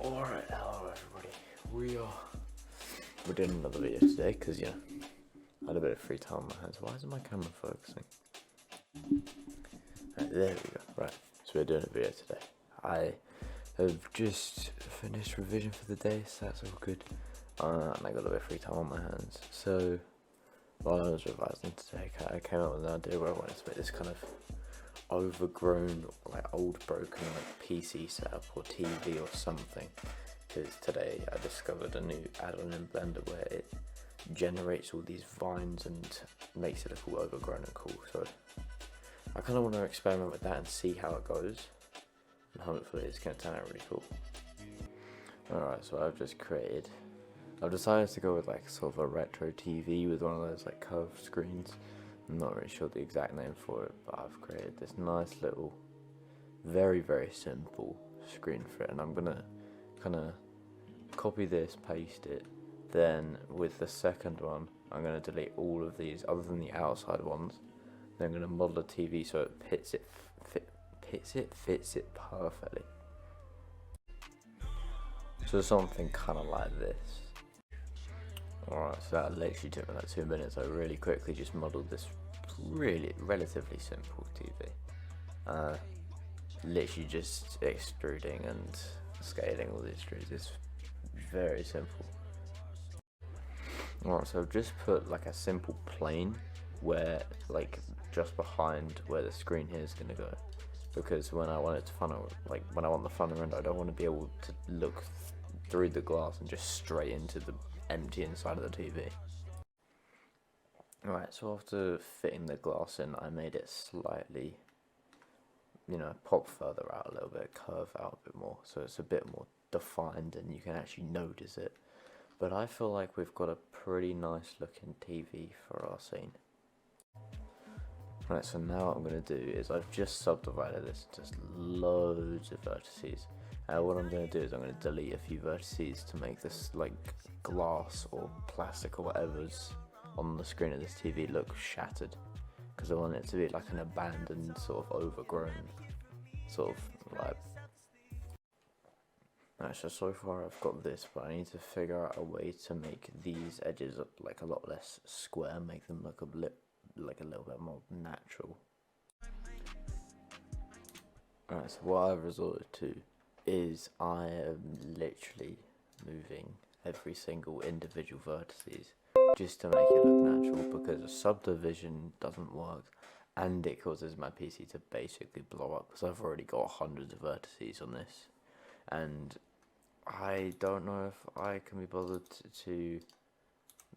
Alright, hello everybody. We're doing another video today because I had a bit of free time on my hands. Why isn't my camera focusing? Right, there we go. Right, so we're doing a video today. I have just finished revision for the day, so that's all good. And I got a bit of free time on my hands. So while I was revising today, I came up with an idea where I wanted to make this kind of overgrown, like old broken like PC setup or TV or something, because today I discovered a new add-on in Blender where it generates all these vines and makes it look all overgrown and cool. So I kind of want to experiment with that and see how it goes, and hopefully it's going to turn out really cool. Alright, so I've decided to go with like sort of a retro TV with one of those like curved screens. I'm not really sure the exact name for it, but I've created this nice little, very, very simple screen for it, and I'm gonna kind of copy this, paste it, then with the second one, I'm gonna delete all of these other than the outside ones. Then I'm gonna model a TV so it fits it perfectly. So something kind of like this. Alright, so that literally took me like 2 minutes. I really quickly just modelled this relatively simple TV. Literally just extruding and scaling all the extrudes. It's very simple. Alright, so I've just put like a simple plane where, like, just behind where the screen here is gonna go, because when I want it to funnel, like when I want the funnel around, I don't want to be able to look through the glass and just straight into the empty inside of the TV. Alright, so after fitting the glass in, I made it slightly, pop further out a little bit, curve out a bit more, so it's a bit more defined and you can actually notice it. But I feel like we've got a pretty nice looking TV for our scene. Right, so now what I'm going to do is I've just subdivided this into loads of vertices. What I'm going to do is I'm going to delete a few vertices to make this like glass or plastic or whatever's on the screen of this TV look shattered, because I want it to be like an abandoned sort of overgrown sort of vibe. Right, so far I've got this, but I need to figure out a way to make these edges like a lot less square, make them look like a little bit more natural. Alright, so what I've resorted to is I am literally moving every single individual vertices just to make it look natural, because a subdivision doesn't work and it causes my PC to basically blow up, because I've already got hundreds of vertices on this, and I don't know if I can be bothered to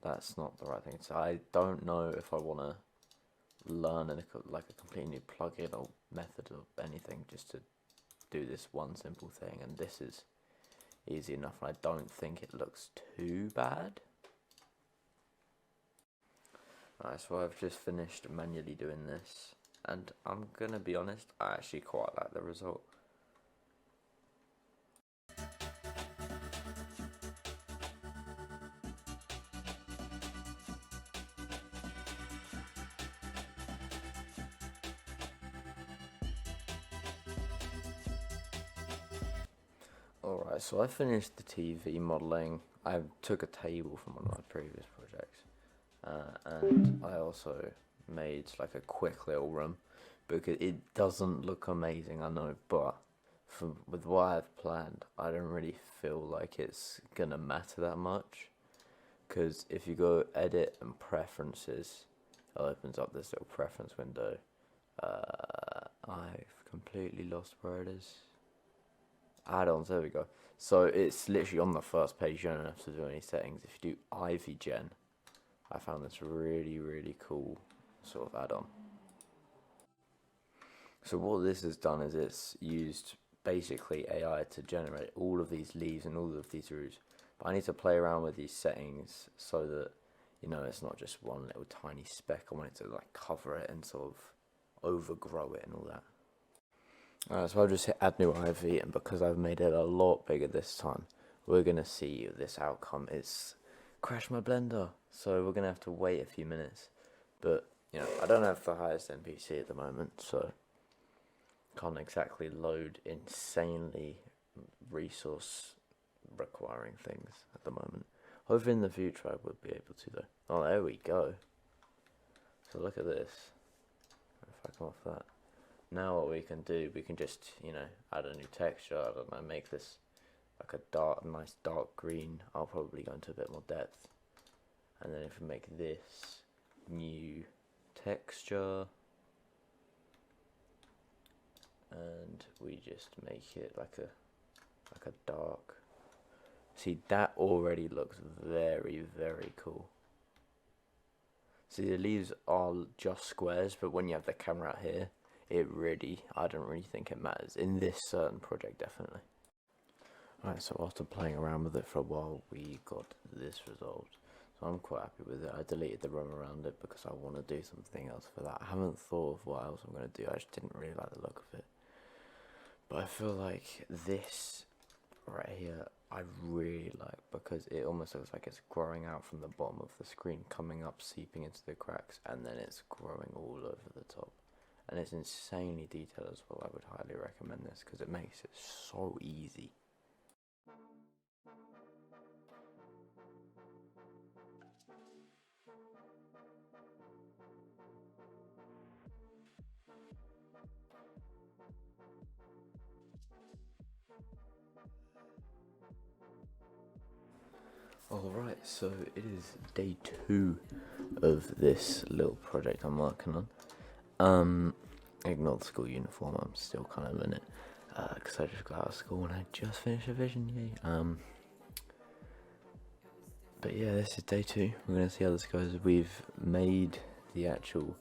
that's not the right thing to say. I don't know if I want to learn like a completely new plugin or method or anything just to do this one simple thing, and this is easy enough, and I don't think it looks too bad. Right, so I've just finished manually doing this, and I'm gonna be honest, I actually quite like the result. Alright, so I finished the TV modelling. I took a table from one of my previous projects, and I also made like a quick little room, because it doesn't look amazing, I know, but with what I've planned, I don't really feel like it's gonna matter that much, because if you go edit and preferences, it opens up this little preference window. I've completely lost where it is. Add-ons, there we go. So it's literally on the first page. You don't have to do any settings. If you do Ivy Gen, I found this really cool sort of add-on. So what this has done is it's used basically AI to generate all of these leaves and all of these roofs, but I need to play around with these settings so that it's not just one little tiny speck. I want it to like cover it and sort of overgrow it and all that. So I'll just hit add new Ivy, and because I've made it a lot bigger this time, we're going to see this outcome. It's crashed my Blender, so we're going to have to wait a few minutes. But, I don't have the highest end PC at the moment, so can't exactly load insanely resource requiring things at the moment. Hopefully in the future I would be able to though. Oh, there we go. So look at this. If I come off that. Now what we can do, we can just, you know, add a new texture. I don't know, make this like a nice dark green. I'll probably go into a bit more depth. And then if we make this new texture, and we just make it like a dark. See, that already looks very, very cool. See, the leaves are just squares, but when you have the camera out here, I don't really think it matters. In this certain project, definitely. Alright, so after playing around with it for a while, we got this result. So I'm quite happy with it. I deleted the room around it because I want to do something else for that. I haven't thought of what else I'm going to do. I just didn't really like the look of it. But I feel like this right here, I really like, because it almost looks like it's growing out from the bottom of the screen, coming up, seeping into the cracks, and then it's growing all over the top. And it's insanely detailed as well. I would highly recommend this because it makes it so easy. Alright, so it is day 2 of this little project I'm working on. Ignore the school uniform, I'm still kind of in it, because I just got out of school and I just finished revision, yay. But yeah, this is day 2, we're going to see how this goes. We've made the actual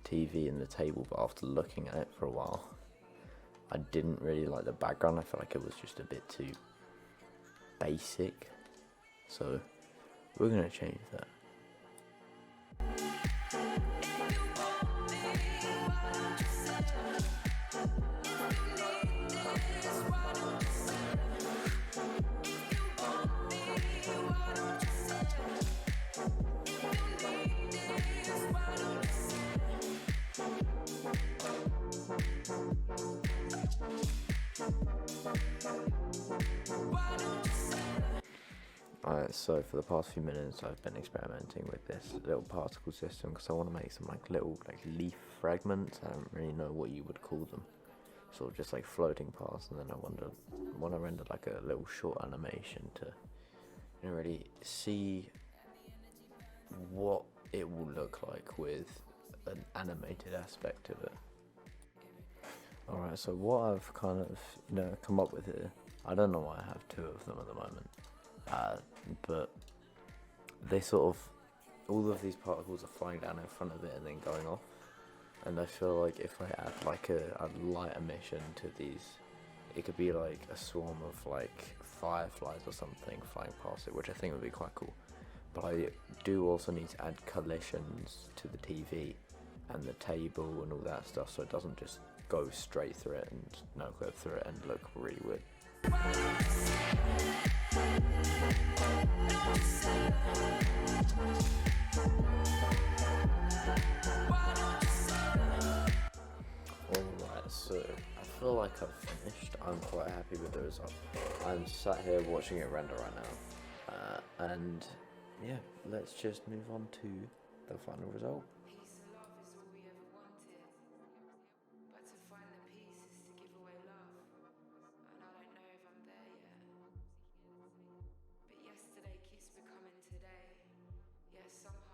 TV and the table, but after looking at it for a while, I didn't really like the background. I felt like it was just a bit too basic. So we're going to change that. So for the past few minutes I've been experimenting with this little particle system because I want to make some little leaf fragments. I don't really know what you would call them, sort of just like floating parts, and then I want to render like a little short animation to, you know, really see what it will look like with an animated aspect of it. Alright, so what I've kind of, you know, come up with here, I don't know why I have 2 of them at the moment. But they sort of, all of these particles are flying down in front of it and then going off, and I feel like if I add like a light emission to these, it could be like a swarm of like fireflies or something flying past it, which I think would be quite cool. But I do also need to add collisions to the TV and the table and all that stuff, so it doesn't just go straight through it and no go through it and look really weird. Alright, so I feel like I've finished. I'm quite happy with the result. I'm sat here watching it render right now, and yeah, let's just move on to the final result.